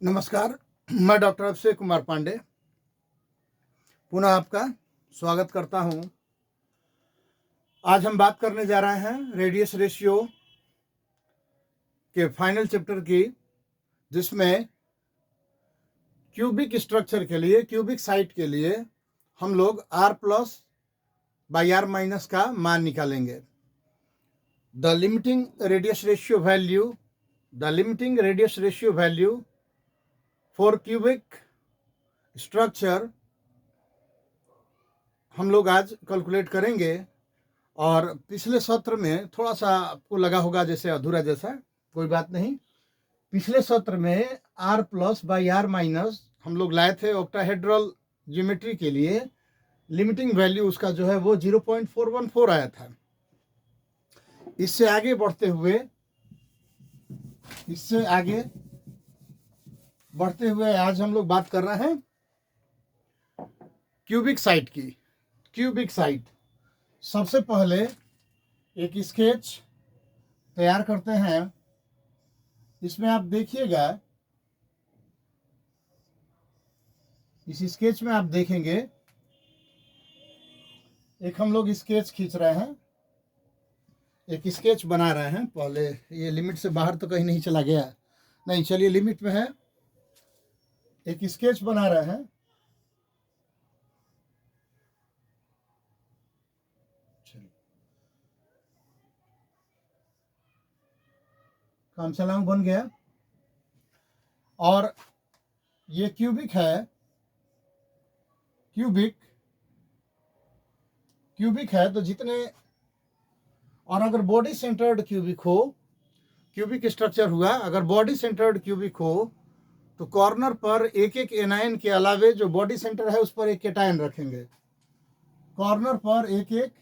नमस्कार, मैं डॉक्टर अभिषेक कुमार पांडे पुनः आपका स्वागत करता हूं। आज हम बात करने जा रहे हैं रेडियस रेशियो के फाइनल चैप्टर की, जिसमें क्यूबिक स्ट्रक्चर के लिए, क्यूबिक साइट के लिए हम लोग r+/r- का मान निकालेंगे। The limiting radius ratio value for cubic structure हम लोग आज कैलकुलेट करेंगे। और पिछले सत्र में थोड़ा सा आपको लगा होगा जैसे अधूरा जैसा, कोई बात नहीं। पिछले सत्र में r+/r- हम लोग लाए थे ऑक्टाहेड्रल ज्योमेट्री के लिए। लिमिटिंग वैल्यू उसका जो है वो 0.414 आया था। इससे आगे बढ़ते हुए आज हम लोग बात कर रहे हैं क्यूबिक साइट की। क्यूबिक साइट, सबसे पहले एक स्केच तैयार करते हैं। इसमें आप देखिएगा, इस स्केच में आप देखेंगे एक हम लोग स्केच खींच रहे हैं, एक स्केच बना रहे हैं। पहले ये लिमिट से बाहर तो कहीं नहीं चला गया, नहीं, चलिए लिमिट में है। एक स्केच बना रहे हैं। काम चलाऊं बन गया। और ये क्यूबिक है, क्यूबिक है तो जितने, और अगर बॉडी सेंटर्ड क्यूबिक हो, क्यूबिक स्ट्रक्चर हुआ, अगर बॉडी सेंटर्ड क्यूबिक हो तो कॉर्नर पर एक एक एनायन के अलावे जो बॉडी सेंटर है उस पर एक केटायन रखेंगे। कॉर्नर पर एक एक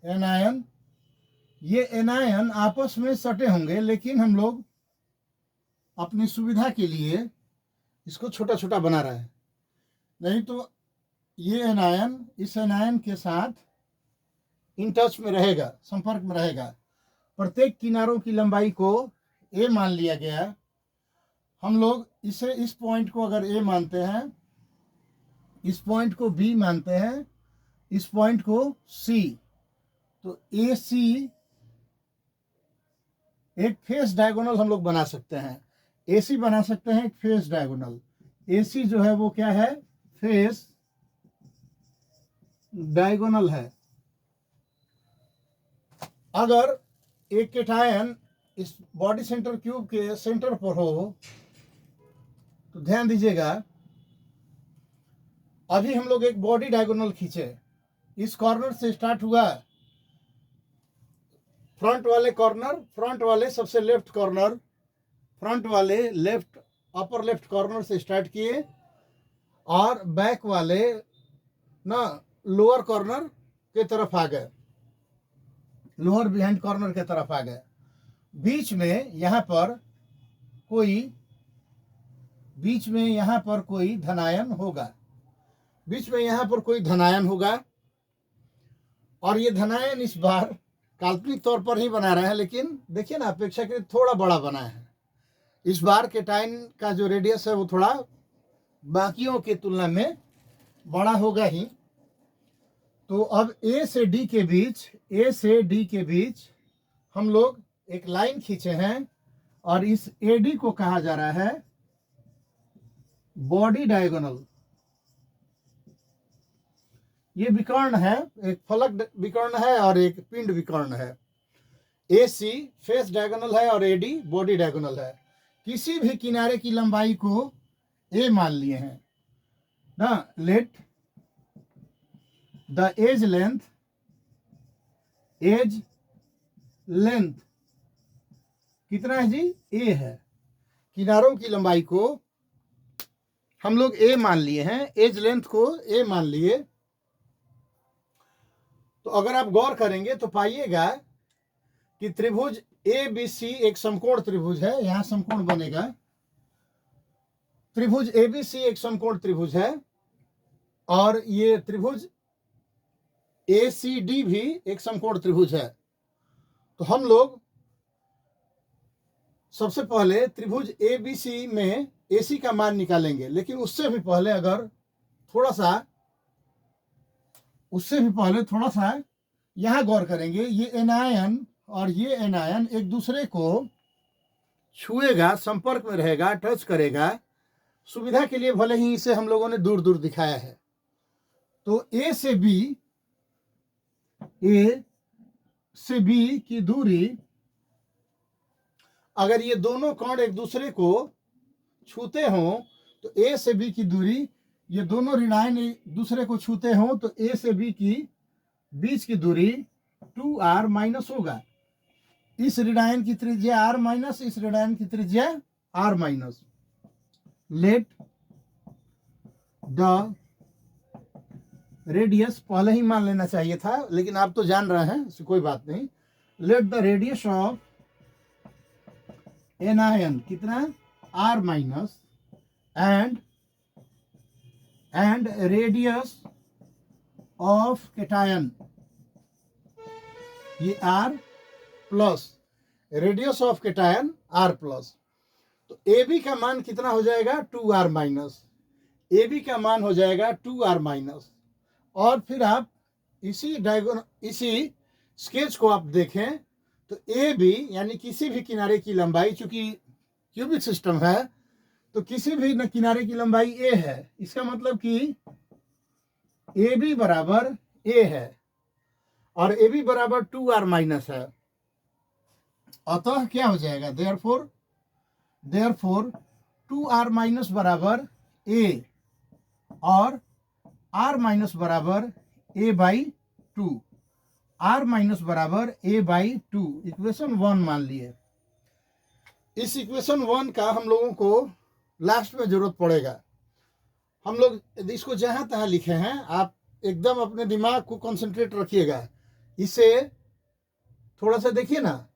एनायन, ये एनायन आपस में सटे होंगे, लेकिन हम लोग अपनी सुविधा के लिए इसको छोटा छोटा बना रहे हैं। नहीं तो ये एनायन इस एनायन के साथ इन टच में रहेगा, संपर्क में रहेगा। प्रत्येक किनारों की लंबाई को a मान लिया गया। हम लोग इसे, इस पॉइंट को अगर a मानते हैं, इस पॉइंट को b मानते हैं, इस पॉइंट को c, तो AC एक फेस डायगोनल हम लोग बना सकते हैं। AC बना सकते हैं एक फेस डायगोनल। AC जो है वो क्या है? फेस डायगोनल है। अगर एक केटायन इस बॉडी सेंटर क्यूब के सेंटर पर हो तो ध्यान दीजिएगा, अभी हम लोग एक बॉडी डायगोनल खींचे, इस कॉर्नर से स्टार्ट हुआ, फ्रंट वाले सबसे लेफ्ट कॉर्नर, फ्रंट वाले लेफ्ट, अपर लेफ्ट कॉर्नर से स्टार्ट किए, और बैक वाले ना लोअर कॉर्नर के तरफ आ गए, लोअर बिहाइंड कॉर्नर के तरफ आ गए। बीच में यहाँ पर कोई धनायन होगा, बीच में यहाँ पर कोई धनायन होगा। और ये धनायन इस बार काल्पनिक तौर पर ही बना रहे हैं, लेकिन देखिए ना, अपेक्षाकृत थोड़ा बड़ा बना है। इस बार केटायन का जो रेडियस है वो थोड़ा बाकियों की तुलना में बड़ा होगा ही। तो अब A से D के बीच हम लोग एक लाइन खींचे हैं, और इस AD को कहा जा रहा है बॉडी डायगोनल। ये विकर्ण है, एक फलक विकर्ण है और एक पिंड विकर्ण है। AC फेस डायगोनल है और AD बॉडी डायगोनल है। किसी भी किनारे की लंबाई को A मान लिए हैं ना। लेट द एज लेंथ कितना है जी? A है। किनारों की लंबाई को हम लोग A मान लिए हैं, एज लेंथ को A मान लिए। तो अगर आप गौर करेंगे तो पाइएगा कि त्रिभुज ABC एक समकोण त्रिभुज है, यहां समकोण बनेगा। त्रिभुज ABC एक समकोण त्रिभुज है, और ये त्रिभुज ACD भी एक समकोण त्रिभुज है। तो हम लोग सबसे पहले त्रिभुज ABC में AC का मान निकालेंगे, लेकिन उससे भी पहले थोड़ा सा यहाँ गौर करेंगे। ये एनायन और ये एनायन एक दूसरे को छुएगा, संपर्क में रहेगा, टच करेगा। सुविधा के लिए भले ही इसे हम लोगों ने दूर दूर दिखाया है। तो ए से बी की दूरी, अगर ये दोनों कण एक दूसरे को छूते हों तो ए से बी की दूरी, ये दोनों ऋणायन एक दूसरे को छूते हों तो ए से बी की बीच की दूरी 2r माइनस होगा। इस ऋणायन की त्रिज्या r माइनस, इस ऋणायन की त्रिज्या r minus. Let the radius, पहले ही मान लेना चाहिए था लेकिन आप तो जान रहे हैं, इससे कोई बात नहीं। Let the radius of anion कितना, r minus, and radius of cation, ये r plus, radius of cation r plus. तो AB का मान कितना हो जाएगा, 2r माइनस। AB का मान हो जाएगा 2r माइनस। और फिर आप इसी स्केच को आप देखें तो AB यानी किसी भी किनारे की लंबाई, चूंकि क्यूबिक सिस्टम है तो किसी भी किनारे की लंबाई a है, इसका मतलब कि AB बराबर a है और AB बराबर 2r माइनस है। अतः क्या हो जाएगा, देयरफॉर 2r माइनस बराबर a और r माइनस बराबर a बाई 2, r माइनस बराबर a बाई 2, इक्वेशन 1 मान लिए। इस इक्वेशन 1 का हम लोगों को लास्ट में जरूरत पड़ेगा। हम लोग इसको जहां तहां लिखे हैं, आप एकदम अपने दिमाग को कंसंट्रेट रखिएगा। इसे थोड़ा सा देखिए ना।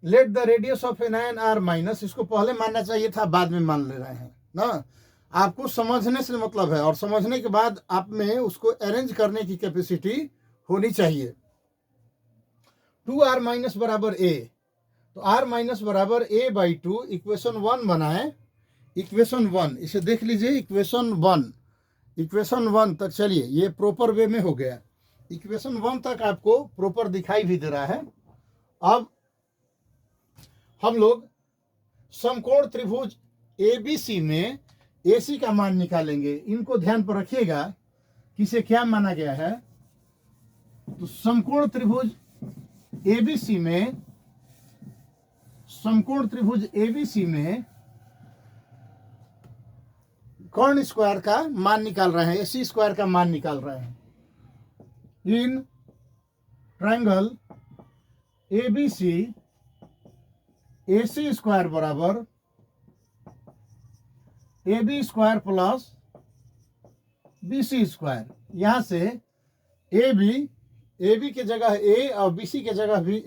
Let the radius of anion r minus, इसको पहले मानना चाहिए था, बाद में मान ले रहे हैं ना। आपको समझने से मतलब है, और समझने के बाद आप में उसको अरेंज करने की कैपेसिटी होनी चाहिए। 2r माइनस बराबर a, तो r माइनस बराबर a बाई 2, इक्वेशन 1 बनाए। इक्वेशन 1 इसे देख लीजिए, इक्वेशन 1 तक चलिए, ये प्रॉपर वे में हो गया। इक्वेशन 1 तक आपको प्रॉपर दिखाई भी दे रहा है। अब हम लोग समकोण त्रिभुज ABC में AC का मान निकालेंगे। इनको ध्यान पर रखिएगा कि इसे क्या माना गया है। तो समकोण त्रिभुज ABC में कर्ण स्क्वायर का मान निकाल रहे हैं, AC स्क्वायर का मान निकाल रहे हैं। In triangle ABC AC square बराबर AB square plus BC square. यहां से AB की जगह A और BC की जगह भी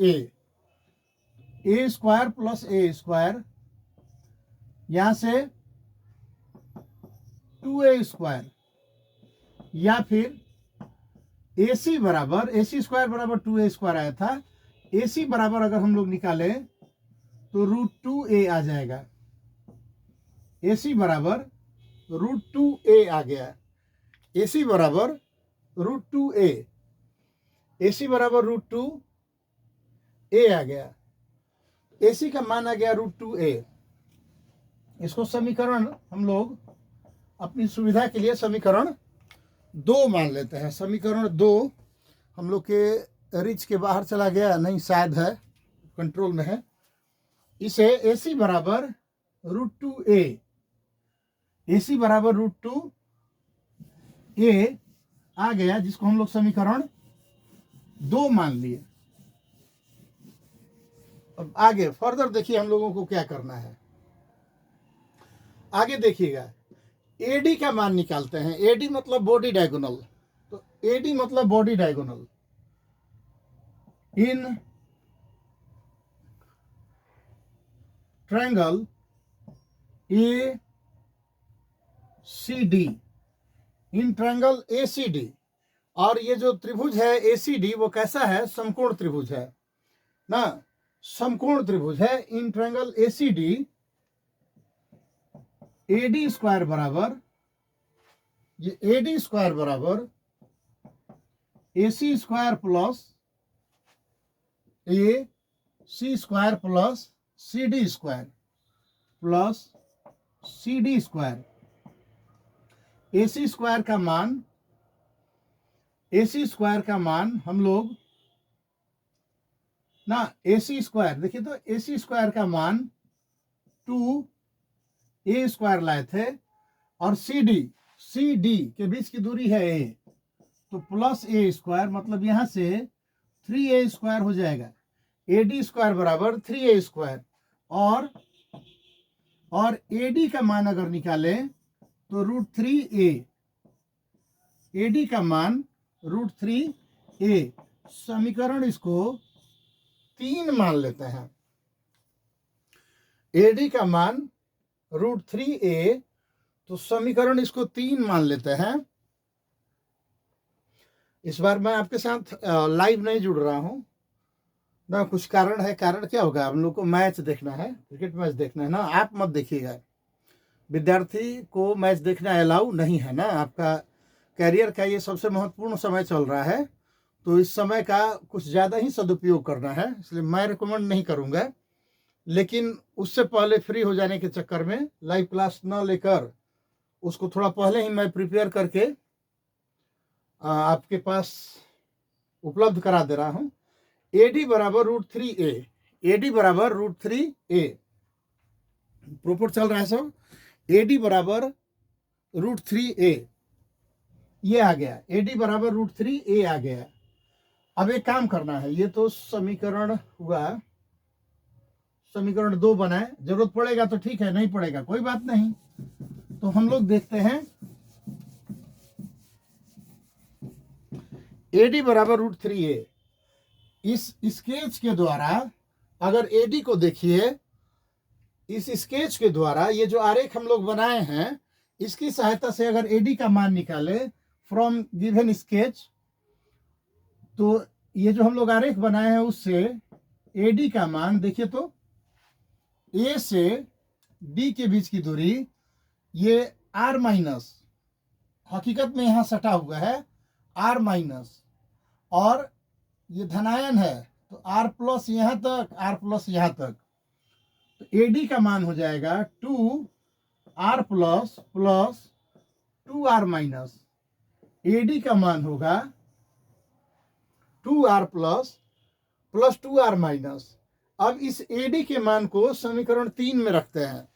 A square plus A square, यहां से 2A स्क्वायर, या फिर AC स्क्वायर बराबर 2A स्क्वायर आया था। AC बराबर अगर हम लोग निकाले तो √2A आ जाएगा। AC बराबर √2A आ गया। AC बराबर √2A, AC बराबर √2A आ गया। AC का मान आ गया √2A। इसको समीकरण हम लोग अपनी सुविधा के लिए समीकरण 2 मान लेते हैं। समीकरण 2 हम लोग के रिच के बाहर चला गया, नहीं शायद है, कंट्रोल में है। इसे AC बराबर √2A, AC बराबर √2A आ गया, जिसको हम लोग समीकरण 2 मान लिए। अब आगे फर्दर देखिए हम लोगों को क्या करना है। आगे देखिएगा, AD का मान निकालते हैं। AD मतलब बॉडी डायगोनल। तो AD मतलब body diagonal. In triangle ACD, in triangle ACD, और ये जो त्रिभुज है ACD वो कैसा है, समकोण त्रिभुज है ना, समकोण त्रिभुज है। In triangle ACD AD square बराबर, ये AD स्क्वायर बराबर AC square plus AC square plus CD square plus CD square. AC square का मान, AC स्क्वायर का मान हम लोग ना, AC स्क्वायर देखिए तो AC स्क्वायर का मान 2A स्क्वायर लाए थे, और CD के बीच की दूरी है A, तो प्लस A स्क्वायर, मतलब यहां से 3A स्क्वायर हो जाएगा। AD स्क्वायर बराबर 3A स्क्वायर, और AD का मान अगर निकालें तो √3A, AD का मान √3A। समीकरण इसको 3 मान लेते हैं। AD का मान √3A, तो समीकरण इसको 3 मान लेते हैं। इस बार मैं आपके साथ लाइव नहीं जुड़ रहा हूं ना, कुछ कारण है। कारण क्या होगा, हम लोग को मैच देखना है, क्रिकेट मैच देखना है ना। आप मत देखिएगा, विद्यार्थी को मैच देखना अलाउ नहीं है ना। आपका कैरियर का ये सबसे महत्वपूर्ण समय चल रहा है, तो इस समय का कुछ ज़्यादा ही सदुपयोग करना है, इसलिए मैं रिकमेंड नहीं करूँगा। लेकिन उससे पहले फ्री हो जाने के चक्कर में लाइव क्लास न लेकर उसको थोड़ा पहले ही मैं प्रिपेयर करके आपके पास उपलब्ध करा दे रहा हूँ। AD बराबर √3A, AD बराबर √3A प्रॉपर चल रहा है सब। AD बराबर √3A, ये आ गया, AD बराबर √3A आ गया। अब एक काम करना है, ये तो समीकरण हुआ, समीकरण 2 बनाए, जरूरत पड़ेगा तो ठीक है, नहीं पड़ेगा कोई बात नहीं। तो हम लोग देखते हैं AD बराबर √3A। इस स्केच के द्वारा अगर AD को देखिए, इस स्केच के द्वारा ये जो आरेख हम लोग बनाए हैं, इसकी सहायता से अगर AD का मान निकाले फ्रॉम गिवन स्केच, तो ये जो हम लोग आरेख बनाए हैं उससे AD का मान देखिए तो A से D के बीच की दूरी ये R माइनस, हकीकत में यहां सटा हुआ है R माइनस, और ये धनायन है तो R प्लस यहां तक, R प्लस यहां तक, तो AD का मान हो जाएगा 2R plus plus 2R minus. AD का मान होगा 2R plus plus 2R minus. अब इस AD के मान को समीकरण 3 में रखते हैं।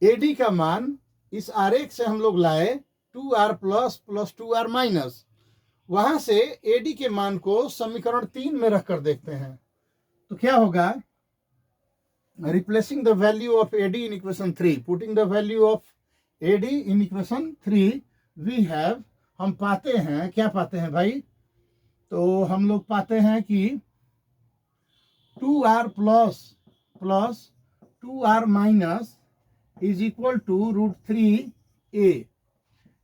AD का मान इस आरेख से हम लोग लाए 2R plus plus 2R minus, वहां से AD के मान को समीकरण 3 में रखकर देखते हैं तो क्या होगा। Replacing the value of AD in equation 3, putting the value of AD in equation 3, we have, हम पाते हैं, क्या पाते हैं भाई, तो हम लोग पाते हैं कि 2R plus plus 2R minus is equal to √3A।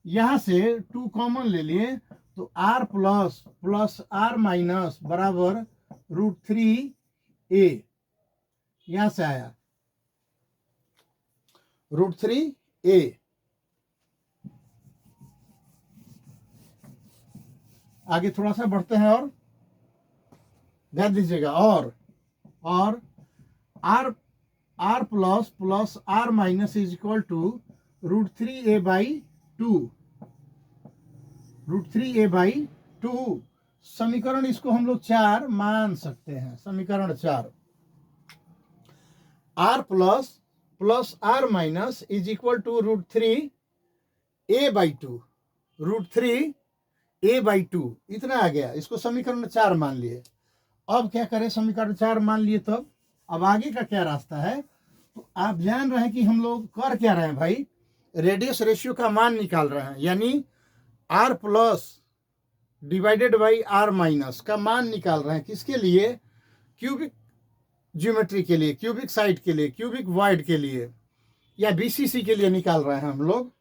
यहां से 2 कॉमन ले लिए तो R plus plus R minus बराबर √3A, यहां से आया √3A। आगे थोड़ा सा बढ़ते हैं और ध्यान दीजिएगा, और R plus plus R minus is equal to √3A/2, √3A/2। समीकरण इसको हम लोग 4 मान सकते हैं, समीकरण 4। R plus plus R minus is equal to √3A/2, √3A/2 इतना आ गया, इसको समीकरण 4 मान लिए। अब क्या करें, समीकरण 4 मान लिए, तब अब आगे का क्या रास्ता है, तो आप जान रहे हैं कि हम लोग कर क्या रहे हैं भाई, रेडियस रेशियो का मान निकाल रहे हैं, यानी R plus divided by R minus का मान निकाल रहे हैं। किसके लिए, क्यूबिक ज्योमेट्री के लिए, क्यूबिक साइड के लिए, क्यूबिक वॉइड के लिए, या BCC के लिए निकाल रहे हैं हम लोग,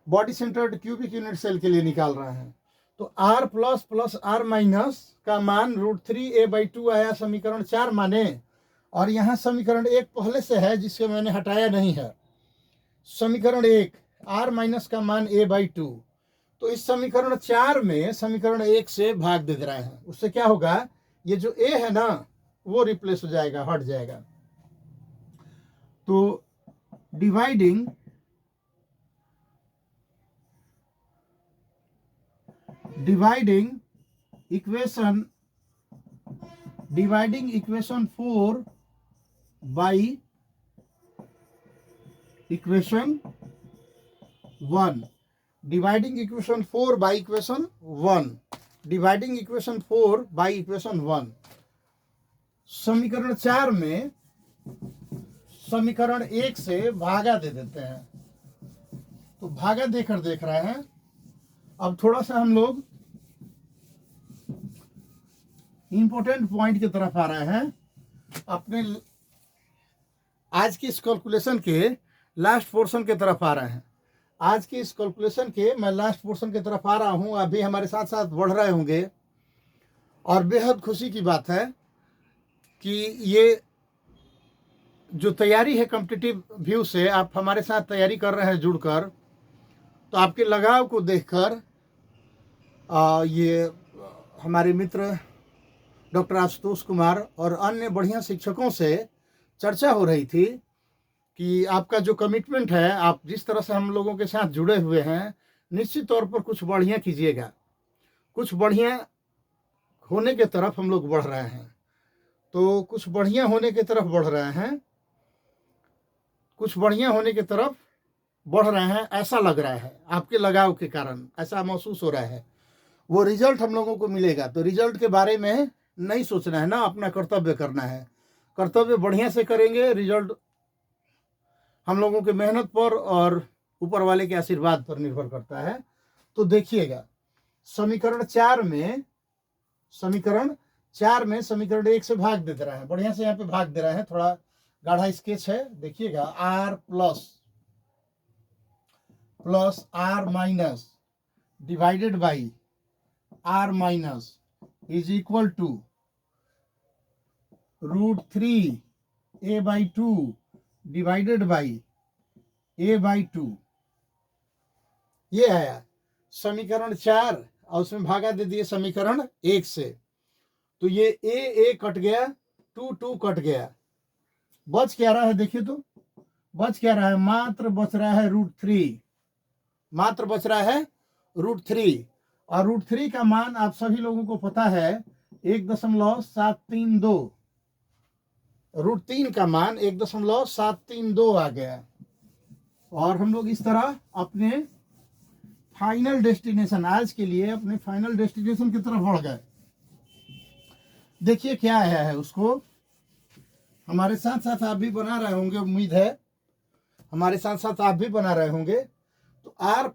body centred cubic unit cell के लिए निकाल रहे हैं। तो R plus plus R minus का मान √3A/2 आया, समीकरण 4 माने। और यहाँ समीकरण 1 पहले से है जिससे मैंने हटाया नहीं है। समीकरण 1 r माइनस का मान a/2, तो इस समीकरण 4 में समीकरण 1 से भाग दे रहे हैं। उससे क्या होगा, ये जो a है ना वो रिप्लेस हो जाएगा, हट जाएगा। तो dividing equation 4 by equation 1, dividing equation 4 by equation 1, dividing equation 4 by equation 1। समीकरण 4 में समीकरण 1 से भागा दे देते हैं, तो भागा देकर देख रहे हैं। अब थोड़ा सा हम लोग इंपॉर्टेंट पॉइंट की तरफ आ रहे हैं। अपने आज की इस कैलकुलेशन के लास्ट पोर्शन की तरफ आ रहे हैं। आज की इस कैलकुलेशन के मैं लास्ट पोर्शन की तरफ आ रहा हूं। अभी हमारे साथ साथ बढ़ रहे होंगे, और बेहद खुशी की बात है कि ये जो तैयारी है कॉम्पिटिटिव व्यू से, आप हमारे साथ तैयारी कर रहे हैं जुड़कर, तो आपके लगाव को देखकर ये हमारे मित्र डॉक्टर आशुतोष कुमार और अन्य बढ़िया शिक्षकों से चर्चा हो रही थी कि आपका जो कमिटमेंट है, आप जिस तरह से हम लोगों के साथ जुड़े हुए हैं, निश्चित तौर पर कुछ बढ़िया कीजिएगा। कुछ बढ़िया होने के तरफ हम लोग बढ़ रहे हैं। तो कुछ बढ़िया होने की तरफ बढ़ रहे हैं, कुछ बढ़िया होने की तरफ बढ़ रहे हैं, ऐसा लग रहा है। आपके लगाव के कारण ऐसा महसूस हो रहा है। वो रिजल्ट हम लोगों को मिलेगा, तो रिजल्ट के बारे में नहीं सोचना है ना, अपना कर्तव्य करना है। कर्तव्य बढ़िया से करेंगे, रिजल्ट हम लोगों के मेहनत पर और ऊपर वाले के आशीर्वाद पर निर्भर करता है। तो देखिएगा, समीकरण 4 में समीकरण 1 से भाग दे रहा है। बढ़िया से यहाँ पे भाग दे रहा है, थोड़ा गाढ़ा स्केच है, देखिएगा। r plus r minus divided by r minus is equal to √3a/2 divided by a/2। ये आया समीकरण 4, और उसमें भागा दे दिए समीकरण 1 से। तो ये a कट गया, 2 कट गया, बच क्या रहा है, देखिए तो बच क्या रहा है, मात्र बच रहा है √3, मात्र बच रहा है √3। और √3 का मान आप सभी लोगों को पता है 1.732। √3 का मान 1.732 आ गया। और हम लोग इस तरह अपने फाइनल डेस्टिनेशन, आज के लिए अपने फाइनल डेस्टिनेशन की तरफ बढ़ गए। देखिए क्या आया है उसको। हमारे साथ साथ आप भी बना रहे होंगे, उम्मीद है हमारे साथ साथ आप भी बना रहे होंगे। तो r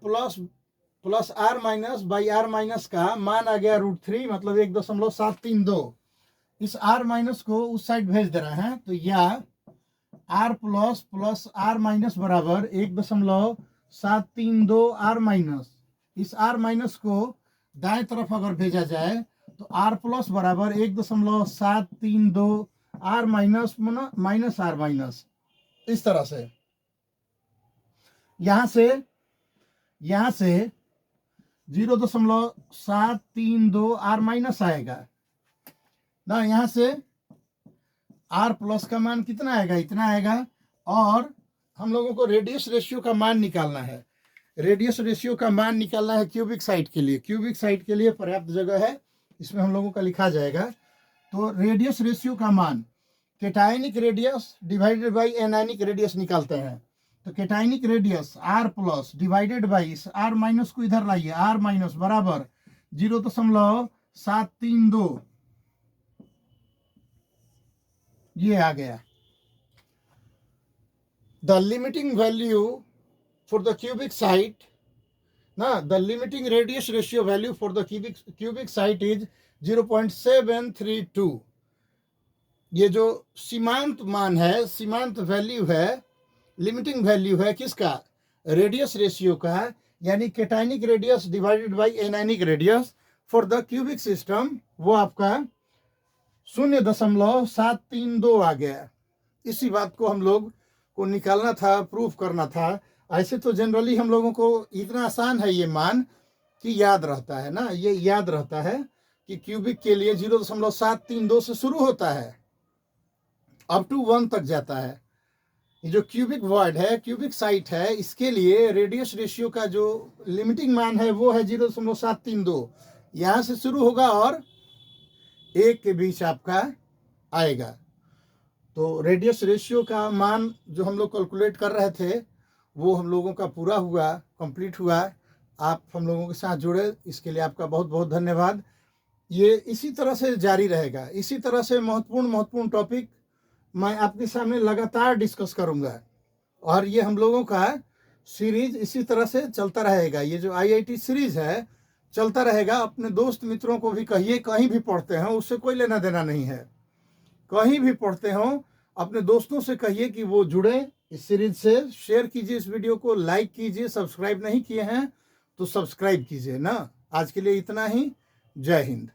plus r minus by r minus का मान आ गया √3, मतलब 1.732। इस r माइनस को उस साइड भेज दे रहे हैं, तो या r प्लस r माइनस बराबर 1.732 r माइनस। इस r माइनस को दाएं तरफ अगर भेजा जाए तो r प्लस बराबर 1.732 r minus minus r minus, इस तरह से। यहां से 0.732 r माइनस आएगा ना, यहां से r प्लस का मान कितना आएगा, इतना आएगा। और हम लोगों को रेडियस रेशियो का मान निकालना है। रेडियस रेशियो का मान निकालना है क्यूबिक साइड के लिए। क्यूबिक साइड के लिए पर्याप्त जगह है, इसमें हम लोगों का लिखा जाएगा। तो रेडियस रेशियो का मान cationic radius divided by anionic radius निकालते हैं। तो cationic radius r plus divided by r minus को इधर लाइए, r माइनस बराबर 0.732, ये आ गया। The limiting value for the cubic side ना, the limiting radius ratio value for the cubic side is 0.732। ये जो सीमांत मान है, सीमांत वैल्यू है, लिमिटिंग वैल्यू है किसका, रेडियस रेशियो का, यानी cationic radius divided by anionic radius for the cubic system, वो आपका 0.732 आ गया। इसी बात को हम लोग को निकालना था, प्रूफ करना था। ऐसे तो जनरली हम लोगों को इतना आसान है ये मान कि याद रहता है ना, ये याद रहता है कि क्यूबिक के लिए 0.732 से शुरू होता है अप टू 1 तक जाता है। ये जो क्यूबिक वॉइड है, क्यूबिक साइट है, इसके लिए रेडियस रेशियो का जो लिमिटिंग मान है वो है 0.732। यहाँ से शुरू होगा और 1 के बीच आपका आएगा। तो रेडियस रेशियो का मान जो हम लोग कैलकुलेट कर रहे थे वो हम लोगों का पूरा हुआ, कंप्लीट हुआ। आप हम लोगों के साथ जुड़े, इसके लिए आपका बहुत बहुत धन्यवाद। ये इसी तरह से जारी रहेगा, इसी तरह से महत्वपूर्ण टॉपिक मैं आपके सामने लगातार डिस्कस करूंगा और ये हम लोगों का सीरीज इसी तरह से चलता रहेगा। ये जो आईआईटी सीरीज है चलता रहेगा। अपने दोस्त मित्रों को भी कहिए, कहीं भी पढ़ते हो उससे कोई लेना देना नहीं है, कहीं भी पढ़ते हो अपने दोस्तों से कहिए कि वो जुड़े इस सीरीज से। शेयर कीजिए इस वीडियो को, लाइक कीजिए, सब्सक्राइब नहीं किए हैं तो सब्सक्राइब कीजिए ना। आज के लिए इतना ही। जय हिंद।